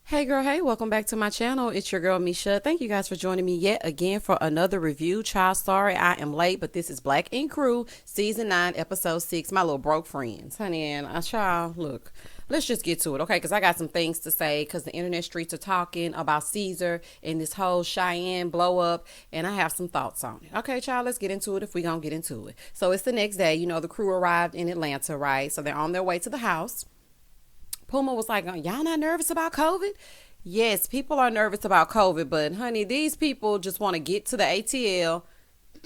Hey girl, hey, welcome back to my channel. It's your girl Misha. Thank you guys for joining me yet again for another review. Child, sorry I am late, but this is Black Ink Crew, Season 9, Episode 6, My Little Broke Friends. Honey, and child, look, let's just get to it, okay? Because I got some things to say because the internet streets are talking about Caesar and this whole Cheyenne blow up, and I have some thoughts on it. Okay, child, let's get into it if we gonna get into it. So it's the next day. You know, the crew arrived in Atlanta, right? So they're on their way to the house. Puma was like, y'all not nervous about COVID? Yes, people are nervous about COVID, but honey, these people just want to get to the ATL.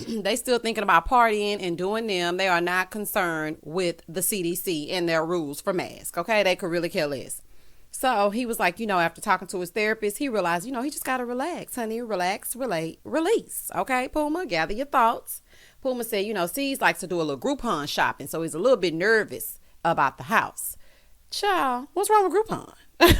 They still thinking about partying and doing them. They are not concerned with the CDC and their rules for masks. Okay, they could really care less. So he was like, after talking to his therapist, he realized, he just got to relax, honey. Relax, relate, release. Okay, Puma, gather your thoughts. Puma said, C's likes to do a little Groupon shopping, so he's a little bit nervous about the house. Child, what's wrong with Groupon? That's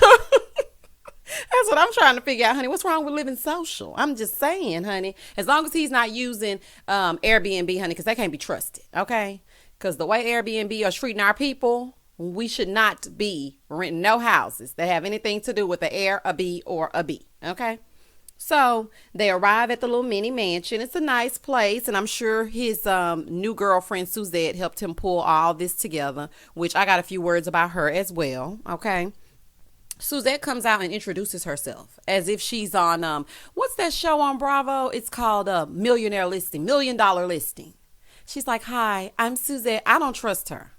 what I'm trying to figure out, honey. What's wrong with living social? I'm just saying, honey. As long as he's not using Airbnb, honey, because they can't be trusted, okay? Because the way Airbnb are treating our people, we should not be renting no houses that have anything to do with the Air, a B, or a B, okay? So they arrive at the little mini mansion. It's a nice place, and I'm sure his new girlfriend, Suzette, helped him pull all this together, which I got a few words about her as well, okay? Suzette comes out and introduces herself as if she's on, what's that show on Bravo? It's called Millionaire Listing, $1 Million Listing. She's like, hi, I'm Suzette. I don't trust her.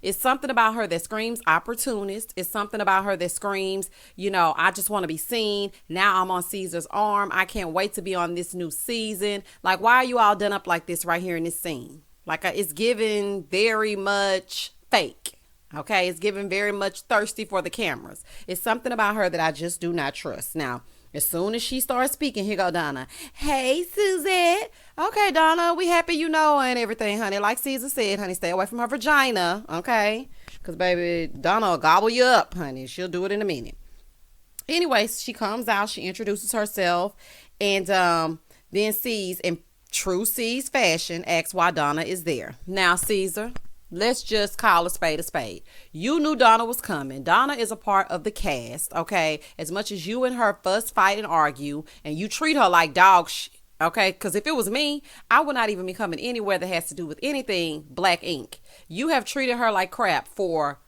It's something about her that screams opportunist. It's something about her that screams, I just want to be seen. Now I'm on Caesar's arm. I can't wait to be on this new season. Like, why are you all done up like this right here in this scene? Like, it's giving very much fake. Okay, it's giving very much thirsty for the cameras. It's something about her that I just do not trust. Now, as soon as she starts speaking, here go Donna. Hey, Suzette. Okay, Donna, we happy and everything, honey. Like Caesar said, honey, stay away from her vagina, okay? Because, baby, Donna will gobble you up, honey. She'll do it in a minute. Anyways, she comes out. She introduces herself. And then C's, in true C's fashion, asks why Donna is there. Now, Caesar, let's just call a spade a spade. You knew Donna was coming. Donna is a part of the cast, okay? As much as you and her fuss, fight, and argue, and you treat her like dog shit, okay? Because if it was me, I would not even be coming anywhere that has to do with anything Black Ink. You have treated her like crap for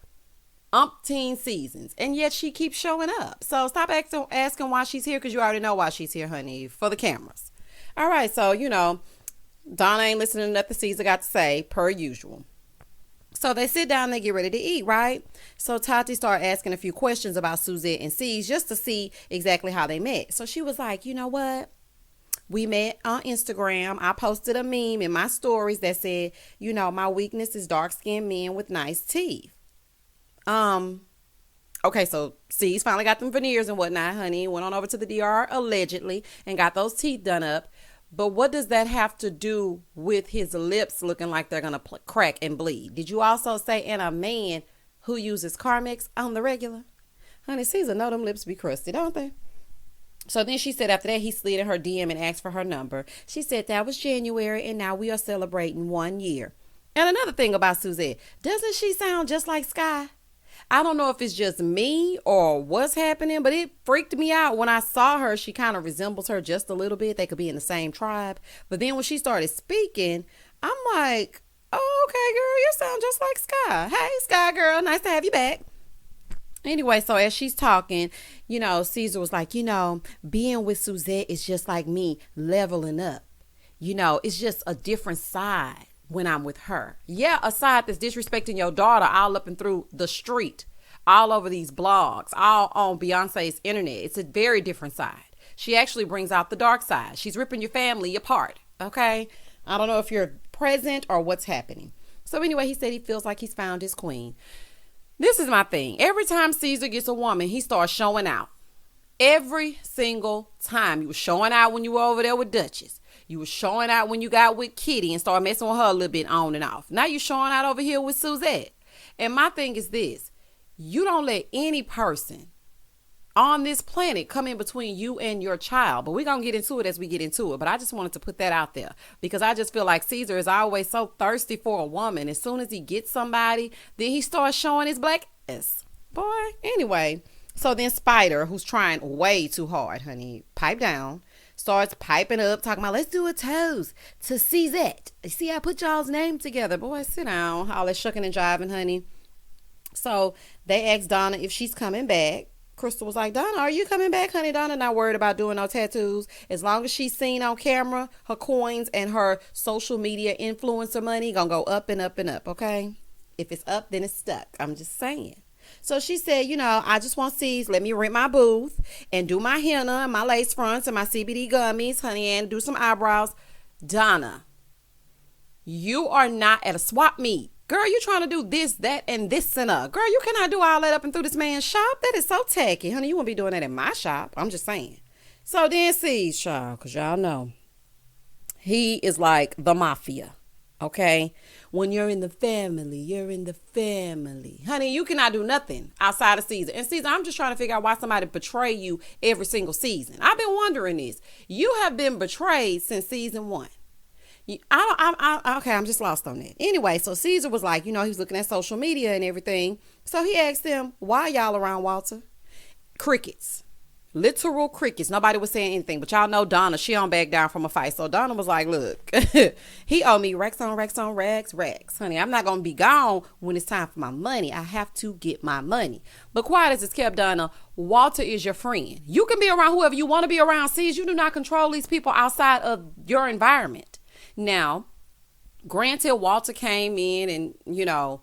umpteen seasons, and yet she keeps showing up. So stop asking why she's here, because you already know why she's here, honey, for the cameras. All right, so, Donna ain't listening to nothing Caesar got to say, per usual. So they sit down and they get ready to eat, right? So Tati started asking a few questions about Suzette and C's just to see exactly how they met. So she was like, you know what? We met on Instagram. I posted a meme in my stories that said, my weakness is dark-skinned men with nice teeth. Okay, so C's finally got them veneers and whatnot, honey. Went on over to the DR allegedly and got those teeth done up. But what does that have to do with his lips looking like they're going to crack and bleed? Did you also say, and a man who uses Carmex on the regular? Honey, Caesar know them lips be crusty, don't they? So then she said after that, he slid in her DM and asked for her number. She said that was January, and now we are celebrating 1 year. And another thing about Suzette, doesn't she sound just like Sky? I don't know if it's just me or what's happening, but it freaked me out. When I saw her, she kind of resembles her just a little bit. They could be in the same tribe. But then when she started speaking, I'm like, oh, okay, girl, you sound just like Sky. Hey, Sky girl, nice to have you back. Anyway, so as she's talking, Caesar was like, being with Suzette is just like me leveling up. It's just a different side when I'm with her. Yeah, a side that's disrespecting your daughter all up and through the street, all over these blogs, all on Beyonce's internet. It's a very different side. She actually brings out the dark side. She's ripping your family apart, okay? I don't know if you're present or what's happening. So anyway, he said he feels like he's found his queen. This is my thing. Every time Caesar gets a woman, he starts showing out. Every single time. You were showing out when you were over there with Duchess. You were showing out when you got with Kitty and started messing with her a little bit on and off. Now you're showing out over here with Suzette. And my thing is this. You don't let any person on this planet come in between you and your child. But we're going to get into it as we get into it. But I just wanted to put that out there because I just feel like Caesar is always so thirsty for a woman. As soon as he gets somebody, then he starts showing his black ass. Boy, anyway. So then Spider, who's trying way too hard, honey, pipe down, starts piping up, talking about, let's do a toast to Suzette. See, I put y'all's name together. Boy, sit down. All that shucking and jiving, honey. So they asked Donna if she's coming back. Crystal was like, Donna, are you coming back, honey? Donna not worried about doing no tattoos. As long as she's seen on camera, her coins and her social media influencer money gonna go up and up and up, okay? If it's up, then it's stuck. I'm just saying. So she said, I just want C's. Let me rent my booth and do my henna and my lace fronts and my CBD gummies, honey, and do some eyebrows. Donna, you are not at a swap meet. Girl, you trying to do this, that, and this and a. Girl, you cannot do all that up and through this man's shop. That is so tacky. Honey, you won't be doing that in my shop. I'm just saying. So then C's, child, because y'all know, he is like the mafia, okay? When you're in the family, you're in the family. Honey, you cannot do nothing outside of Caesar. And Caesar, I'm just trying to figure out why somebody betray you every single season. I've been wondering this. You have been betrayed since season 1. Okay, I'm just lost on that. Anyway, so Caesar was like, he was looking at social media and everything. So he asked them, why y'all around Walter? Crickets. Literal crickets. Nobody was saying anything. But y'all know Donna, she don't back down from a fight. So Donna was like, look, he owe me racks on racks on racks. Honey, I'm not going to be gone when it's time for my money. I have to get my money. But quiet as it's kept, Donna, Walter is your friend. You can be around whoever you want to be around. See, you do not control these people outside of your environment. Now, granted, Walter came in and,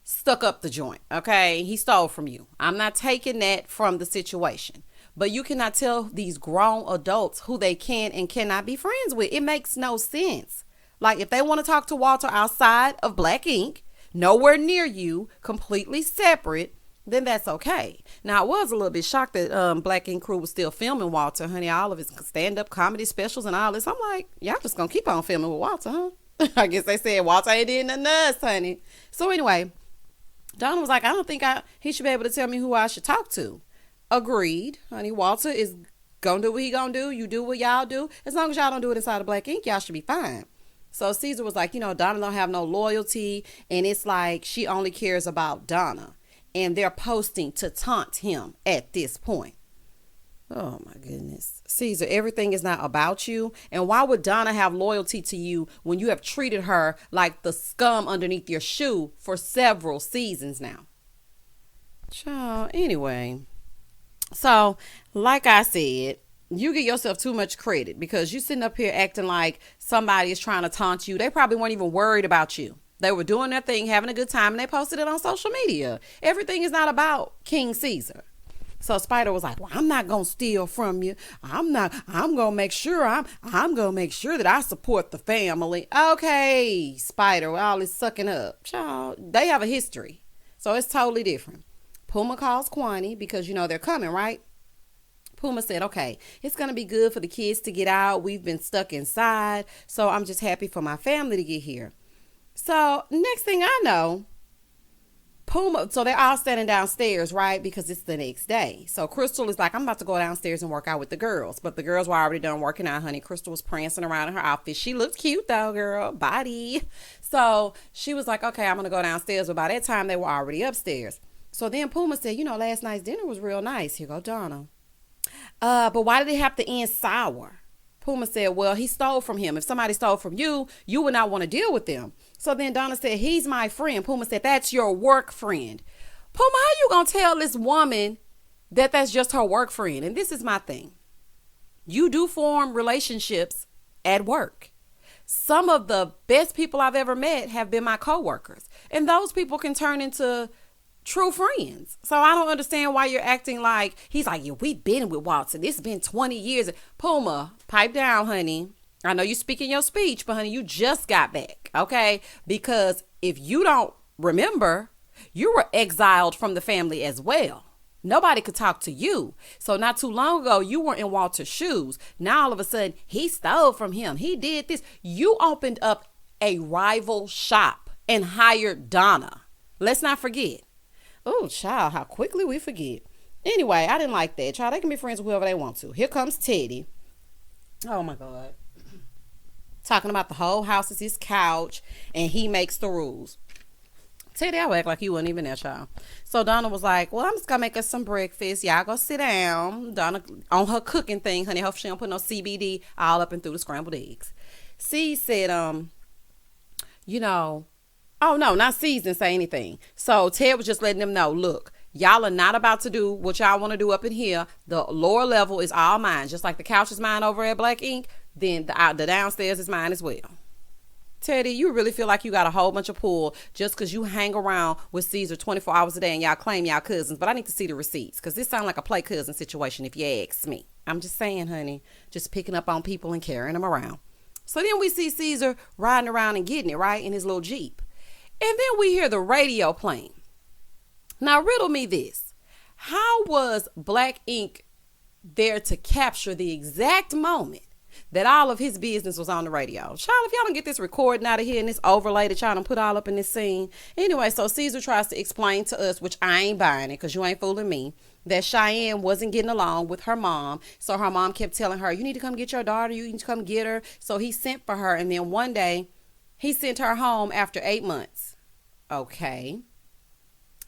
stuck up the joint, okay? He stole from you. I'm not taking that from the situation. But you cannot tell these grown adults who they can and cannot be friends with. It makes no sense. Like, if they want to talk to Walter outside of Black Ink, nowhere near you, completely separate, then that's okay. Now, I was a little bit shocked that Black Ink Crew was still filming Walter, honey, all of his stand-up comedy specials and all this. I'm like, y'all just gonna keep on filming with Walter, huh? I guess they said Walter ain't did nothing to us, honey. So anyway, Donna was like, I don't think he should be able to tell me who I should talk to. Agreed, honey. Walter is gonna do what he gonna do. You do what y'all do. As long as y'all don't do it inside of Black Ink, y'all should be fine. So Caesar was like, Donna don't have no loyalty, and it's like she only cares about Donna. And they're posting to taunt him at this point. Oh my goodness. Caesar, everything is not about you. And why would Donna have loyalty to you when you have treated her like the scum underneath your shoe for several seasons now? Child, anyway. So, like I said, you give yourself too much credit because you sitting up here acting like somebody is trying to taunt you. They probably weren't even worried about you. They were doing their thing, having a good time, and they posted it on social media. Everything is not about King Caesar. So Spider was like, well, I'm not going to steal from you. I'm going to make sure I'm going to make sure that I support the family. Okay, Spider, all this sucking up. Child, they have a history. So it's totally different. Puma calls Kwani because, they're coming, right? Puma said, okay, it's going to be good for the kids to get out. We've been stuck inside. So I'm just happy for my family to get here. So next thing I know, Puma, so they're all standing downstairs, right? Because it's the next day. So Crystal is like, I'm about to go downstairs and work out with the girls. But the girls were already done working out, honey. Crystal was prancing around in her outfit. She looked cute though, girl. Body. So she was like, okay, I'm going to go downstairs. But by that time, they were already upstairs. So then Puma said, last night's dinner was real nice. Here go Donna. But why did it have to end sour? Puma said, well, he stole from him. If somebody stole from you, you would not want to deal with them. So then Donna said, he's my friend. Puma said, that's your work friend. Puma, how you going to tell this woman that that's just her work friend? And this is my thing. You do form relationships at work. Some of the best people I've ever met have been my coworkers. And those people can turn into true friends. So I don't understand why you're acting like, he's like, yeah, we've been with Walter. This has been 20 years. Puma, pipe down, honey. I know you're speaking your speech, but honey, you just got back, okay? Because if you don't remember, you were exiled from the family as well. Nobody could talk to you. So not too long ago, you were in Walter's shoes. Now all of a sudden, he stole from him. He did this. You opened up a rival shop and hired Donna. Let's not forget. Oh, child, how quickly we forget. Anyway, I didn't like that. Child, they can be friends with whoever they want to. Here comes Teddy. Oh, my God. Talking about the whole house is his couch, and he makes the rules. Teddy, I would act like you wasn't even there, child. So Donna was like, well, I'm just gonna make us some breakfast. Y'all go sit down. Donna on her cooking thing, honey. Hope she don't put no CBD all up and through the scrambled eggs. C said, you know, oh no, not C didn't say anything. So Ted was just letting them know, look, y'all are not about to do what y'all want to do up in here. The lower level is all mine. Just like the couch is mine over at Black Ink, then the downstairs is mine as well. Teddy, you really feel like you got a whole bunch of pull just because you hang around with Caesar 24 hours a day and y'all claim y'all cousins. But I need to see the receipts because this sounds like a play cousin situation if you ask me. I'm just saying, honey, just picking up on people and carrying them around. So then we see Caesar riding around and getting it, right, in his little Jeep. And then we hear the radio playing. Now, riddle me this. How was Black Ink there to capture the exact moment that all of his business was on the radio? Child, if y'all don't get this recording out of here and this overlay that y'all done put all up in this scene. Anyway, so Caesar tries to explain to us, which I ain't buying it because you ain't fooling me, that Cheyenne wasn't getting along with her mom. So her mom kept telling her, you need to come get your daughter. You need to come get her. So he sent for her. And then one day he sent her home after 8 months. Okay.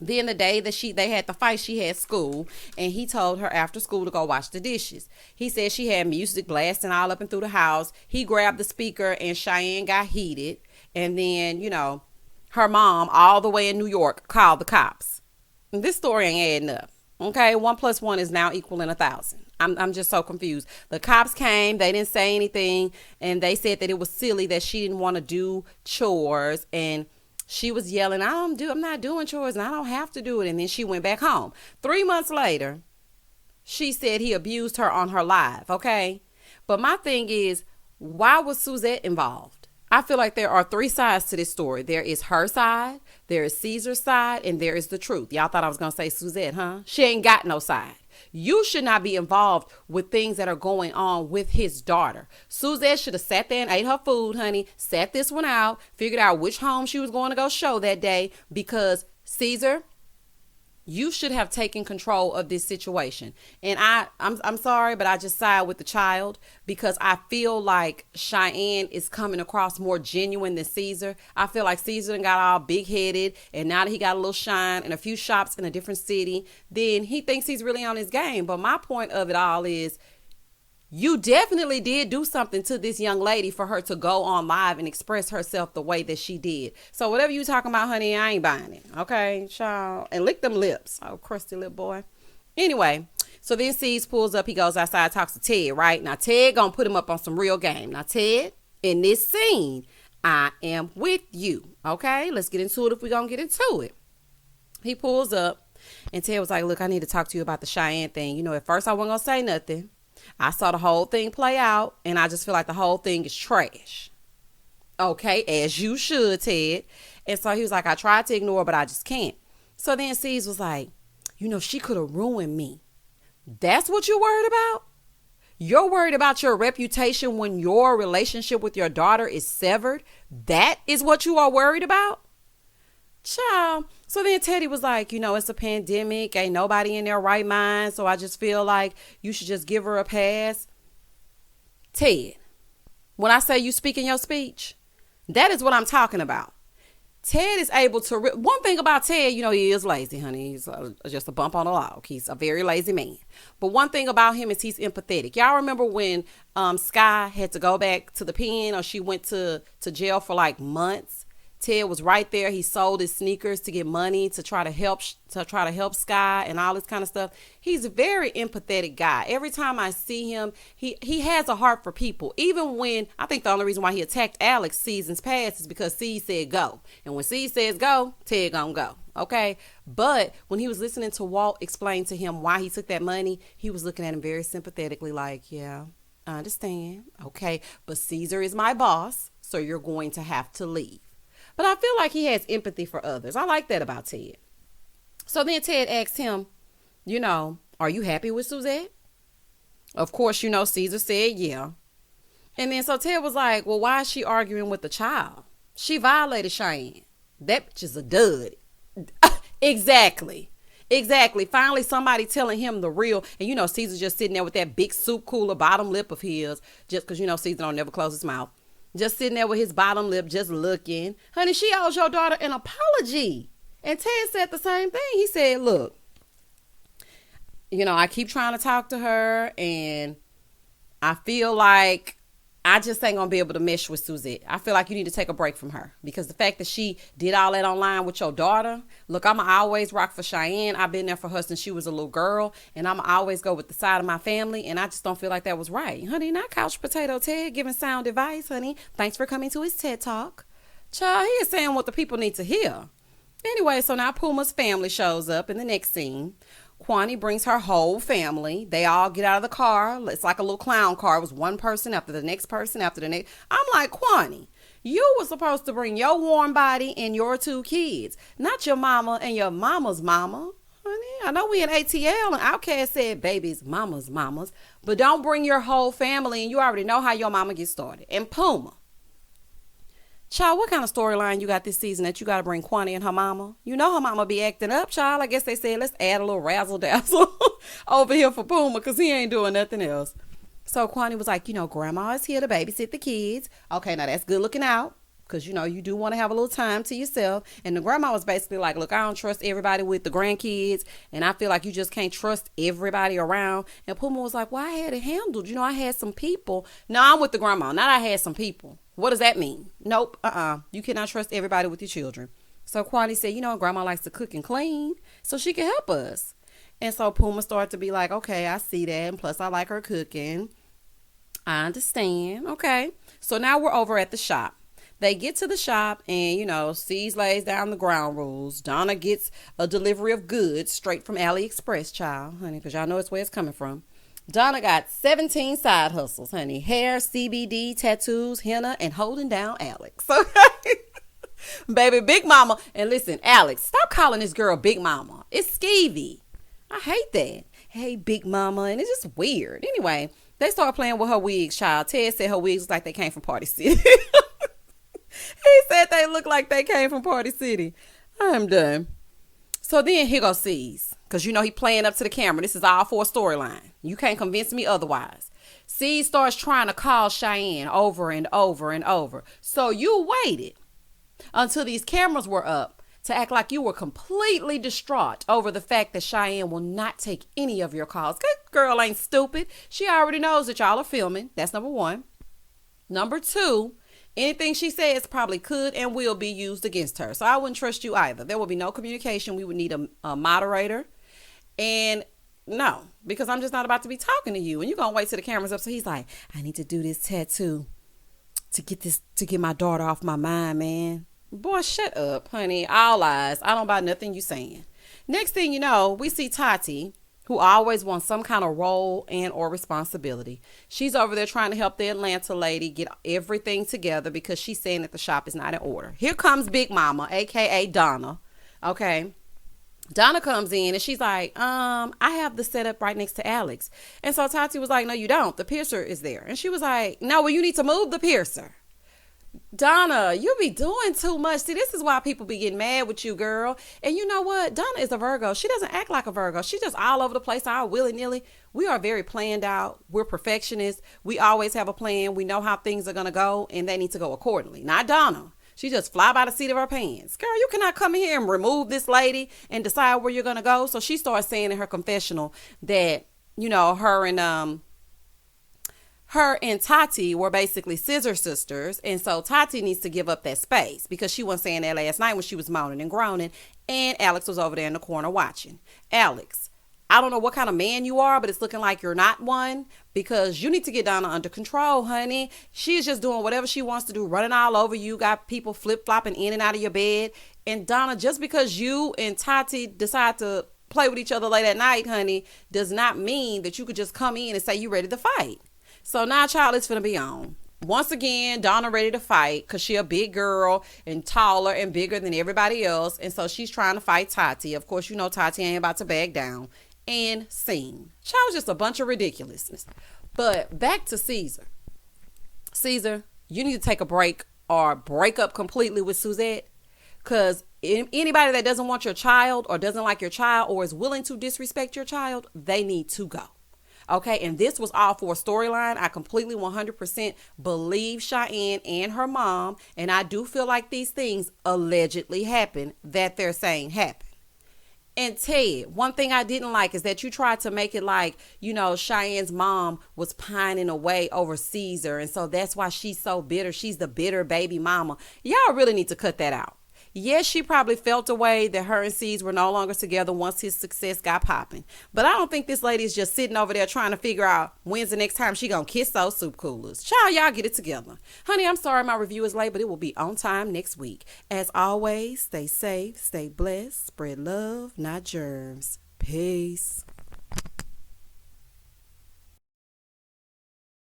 Then the day that they had the fight, she had school, and he told her after school to go wash the dishes. He said she had music blasting all up and through the house. He grabbed the speaker, and Cheyenne got heated. And then, you know, her mom, all the way in New York, called the cops. And this story ain't adding up. Okay, 1 + 1 is now equaling 1,000. I'm just so confused. The cops came, they didn't say anything, and they said that it was silly that she didn't want to do chores, and she was yelling, I'm not doing chores and I don't have to do it. And then she went back home. 3 months later, she said he abused her on her live. Okay. But my thing is, why was Suzette involved? I feel like there are 3 sides to this story. There is her side, there is Caesar's side, and there is the truth. Y'all thought I was going to say Suzette, huh? She ain't got no side. You should not be involved with things that are going on with his daughter. Suzette should have sat there and ate her food, honey, sat this one out, figured out which home she was going to go show that day, because Caesar, you should have taken control of this situation. And I'm sorry, but I just side with the child because I feel like Cheyenne is coming across more genuine than Caesar. I feel like Caesar got all big headed, and now that he got a little shine and a few shops in a different city, then he thinks he's really on his game. But my point of it all is, you definitely did do something to this young lady for her to go on live and express herself the way that she did. So whatever you talking about, honey, I ain't buying it. Okay, child. And lick them lips. Oh, crusty lip boy. Anyway, so then C's pulls up. He goes outside, talks to Ted, right? Now, Ted gonna put him up on some real game. Now, Ted, in this scene, I am with you. Okay, let's get into it if we're gonna get into it. He pulls up, and Ted was like, look, I need to talk to you about the Cheyenne thing. You know, at first I wasn't gonna say nothing. I saw the whole thing play out, and I just feel like the whole thing is trash. Okay, as you should, Ted. And so he was like, I tried to ignore, but I just can't. So then C's was like, you know, she could have ruined me. That's what you're worried about? You're worried about your reputation when your relationship with your daughter is severed? That is what you are worried about? Child. So then Teddy was like, you know, it's a pandemic. Ain't nobody in their right mind. So I just feel like you should just give her a pass. Ted, when I say you speak in your speech, that is what I'm talking about. Ted is able to, one thing about Ted, you know, he is lazy, honey. He's just a bump on the log. He's a very lazy man. But one thing about him is he's empathetic. Y'all remember when Sky had to go back to the pen, or she went to jail for like months? Ted was right there. He sold his sneakers to get money to try to help Sky and all this kind of stuff. He's a very empathetic guy. Every time I see him, he has a heart for people. Even when, I think the only reason why he attacked Alex seasons past is because C said go. And when C says go, Ted gonna go. Okay. But when he was listening to Walt explain to him why he took that money, he was looking at him very sympathetically like, yeah, I understand. Okay. But Caesar is my boss, so you're going to have to leave. But I feel like he has empathy for others. I like that about Ted. So then Ted asked him, you know, are you happy with Suzette? Of course, you know, Caesar said yeah. And then so Ted was like, well, why is she arguing with the child? She violated Cheyenne. That bitch is a dud. Exactly. Finally, somebody telling him the real. And, you know, Caesar just sitting there with that big soup cooler bottom lip of his, just because, you know, Caesar don't never close his mouth. Just sitting there with his bottom lip, just looking. Honey, she owes your daughter an apology. And Ted said the same thing. He said, look, I keep trying to talk to her, and I feel like I just ain't gonna be able to mesh with Suzette. I feel like you need to take a break from her, because the fact that she did all that online with your daughter. Look, I'ma always rock for Cheyenne. I've been there for her since she was a little girl, and I'ma always go with the side of my family, and I just don't feel like that was right. Honey, not couch potato Ted giving sound advice, honey. Thanks for coming to his TED Talk. Child, he is saying what the people need to hear. Anyway, so now Puma's family shows up in the next scene. Kwani brings her whole family. They all get out of the car. It's like a little clown car. It was one person after the next person after the next. I'm like, Kwani, you were supposed to bring your warm body and your 2 kids, not your mama and your mama's mama. Honey, I know we in ATL and Outcast said babies, mamas, but don't bring your whole family, and you already know how your mama gets started. And Puma, child, what kind of storyline you got this season that you got to bring Kwani and her mama? You know her mama be acting up, child. I guess they said, let's add a little razzle-dazzle over here for Puma, because he ain't doing nothing else. So Kwani was like, grandma is here to babysit the kids. Okay, now that's good looking out, because, you do want to have a little time to yourself. And the grandma was basically like, look, I don't trust everybody with the grandkids, and I feel like you just can't trust everybody around. And Puma was like, well, I had it handled. I had some people. No, I'm with the grandma. Not I had some people. What does that mean? Nope. You cannot trust everybody with your children. So Kwani said, grandma likes to cook and clean, so she can help us. And so Puma started to be like, okay, I see that. And plus I like her cooking. I understand. Okay. So now we're over at the shop. They get to the shop and, C's lays down the ground rules. Donna gets a delivery of goods straight from AliExpress, child, honey, because y'all know it's where it's coming from. Donna got 17 side hustles, honey. Hair, CBD, tattoos, henna, and holding down Alex. Okay? Baby, Big Mama. And listen, Alex, stop calling this girl Big Mama. It's skeevy. I hate that. Hey, Big Mama. And it's just weird. Anyway, they started playing with her wigs, child. Ted said her wigs look like they came from Party City. He said they look like they came from Party City. I'm done. So then here goes C's. Because he playing up to the camera. This is all for a storyline. You can't convince me otherwise. C starts trying to call Cheyenne over and over and over. So you waited until these cameras were up to act like you were completely distraught over the fact that Cheyenne will not take any of your calls. That girl ain't stupid. She already knows that y'all are filming. That's number one. Number two, anything she says probably could and will be used against her. So I wouldn't trust you either. There will be no communication. We would need a moderator. And no, because I'm just not about to be talking to you. And you're going to wait till the camera's up. So he's like, I need to do this tattoo to get my daughter off my mind, man. Boy, shut up, honey. All lies. I don't buy nothing you saying. Next thing you know, we see Tati, who always wants some kind of role and or responsibility. She's over there trying to help the Atlanta lady get everything together because she's saying that the shop is not in order. Here comes Big Mama, aka Donna. Okay. Donna comes in and she's like, I have the setup right next to Alex. And so Tati was like, no, you don't. The piercer is there. And she was like, no, well, you need to move the piercer. Donna, you be doing too much. See, this is why people be getting mad with you, girl. And you know what? Donna is a Virgo. She doesn't act like a Virgo. She's just all over the place, all willy-nilly. We are very planned out. We're perfectionists. We always have a plan. We know how things are going to go, and they need to go accordingly. Not Donna. She just fly by the seat of her pants. Girl, you cannot come in here and remove this lady and decide where you're going to go. So she starts saying in her confessional that, her and Tati were basically scissor sisters. And so Tati needs to give up that space because she wasn't saying that last night when she was moaning and groaning. And Alex was over there in the corner watching. Alex, I don't know what kind of man you are, but it's looking like you're not one because you need to get Donna under control, honey. She's just doing whatever she wants to do, running all over you, got people flip-flopping in and out of your bed. And Donna, just because you and Tati decide to play with each other late at night, honey, does not mean that you could just come in and say you're ready to fight. So now, child, it's finna be on. Once again, Donna ready to fight because she a big girl and taller and bigger than everybody else. And so she's trying to fight Tati. Of course, Tati ain't about to back down. And scene. Child, just a bunch of ridiculousness. But back to Caesar. Caesar, you need to take a break or break up completely with Suzette. Because anybody that doesn't want your child or doesn't like your child or is willing to disrespect your child, they need to go. Okay, and this was all for a storyline. I completely 100% believe Cheyenne and her mom, and I do feel like these things allegedly happened that they're saying happened. And Ted, one thing I didn't like is that you tried to make it like, Cheyenne's mom was pining away over Caesar. And so that's why she's so bitter. She's the bitter baby mama. Y'all really need to cut that out. Yes, she probably felt a way that her and C's were no longer together once his success got popping. But I don't think this lady is just sitting over there trying to figure out when's the next time she gonna kiss those soup coolers. Child, y'all get it together. Honey, I'm sorry my review is late, but it will be on time next week. As always, stay safe, stay blessed, spread love, not germs. Peace.